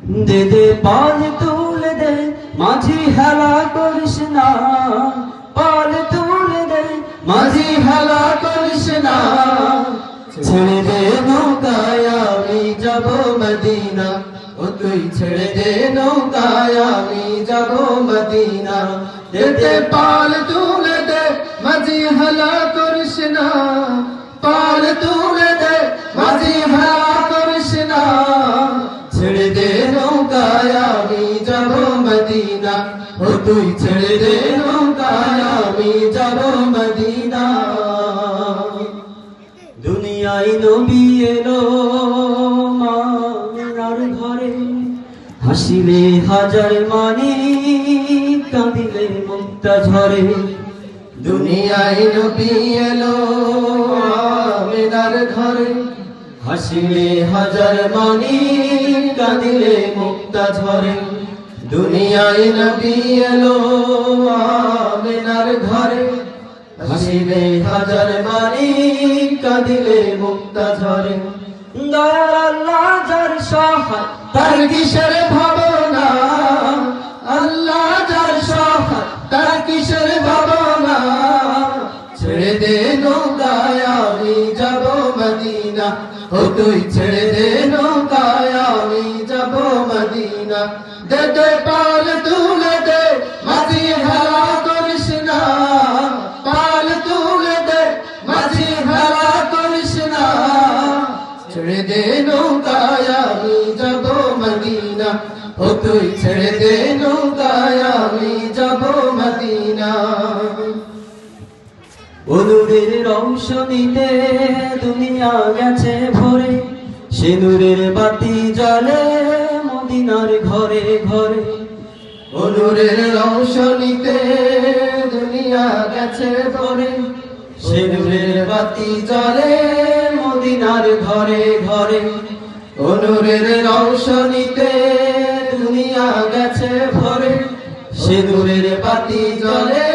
দে দে পাল তুলে দে মাঝি হেলা করিস না, পাল তুলে দে মাঝি হেলা করিস না। ছেড়ে দে নৌকায় আমি যাব মদিনা, ও তুই ছেড়ে দে নৌকায় আমি যাব মদিনা। দে দে পাল তুলে দে মাঝি হেলা করিস না, পাল তুলে দে মাঝি হেলা করিস না। ছেড়ে দে নৌকায় আমি যাব মদিনা, ও তুই ছেড়ে দে নৌকায় আমি যাব মদিনা। দুনিয়ায় নবী এলো মার ঘরে, হাসিলে হাজার মানি কাঁদিলে মুক্তা ঝরে। দুনিয়ায় নবী এলো আমিনার ঘরে, হাসিলে হাজার মানি কাঁদিলে মুক্তা ঝরে। দুনিয়ায় নবী এলো আমিনার ঘরে, হাসিলে হাজার মানি কাঁদিলে মুক্তা ঝরে। দয়াল আল্লাহ যার সহায় তার কিসের ভাবনা, আল্লাহ যার সহায় তার কিসের ভাবনা। ছেড়ে দে নৌকায় আমি যাব মদিনা, ও তুই ছেড়ে দে নৌকায় আমি যাব মদিনা। দে দে পাল তুলে দে মাঝি হেলা করিস না, পাল তুলে দে মাঝি হেলা করিস না। ছেড়ে দে নৌকায় আমি যাব মদিনা, ও তুই ছেড়ে দে নৌকায় আমি যাব মদিনা। নূরের রৌশনীতে দুনিয়া গেছে ভরে, সে নূরের বাতি জ্বলে মদিনার ঘরে ঘরে। নূরের রৌশনীতে দুনিয়া গেছে ভরে, সে নূরের বাতি জ্বলে মদিনার ঘরে ঘরে। নূরের রৌশনীতে দুনিয়া গেছে ভরে, সে নূরের বাতি জ্বলে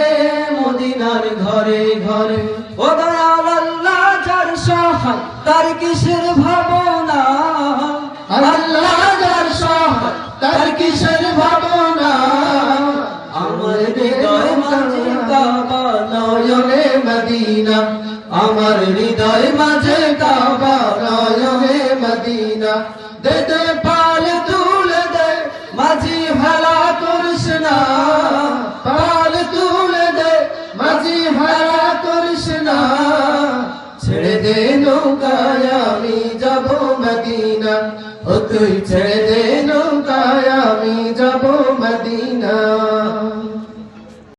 মদিনার ঘরে ঘরে। ও দয়াল আল্লাহ যার সহায় তার কিসের ভাবনা, আল্লাহ যার সহায় তার কিসের ভাবনা। আমার হৃদয় মাঝে কাবা নয়নে মদিনা, আমার হৃদয় মাঝে কাবা নয়নে মদিনা। দে দে পাল তুলে দে মাঝি হেলা করিস না, পাল তুলে দে মাঝি হেলা করিস না। ছেড়ে দে নৌকায় আমি যাব মদিনা, ও তুই ছেড়ে দে নৌকায় আমি যাব মদিনা।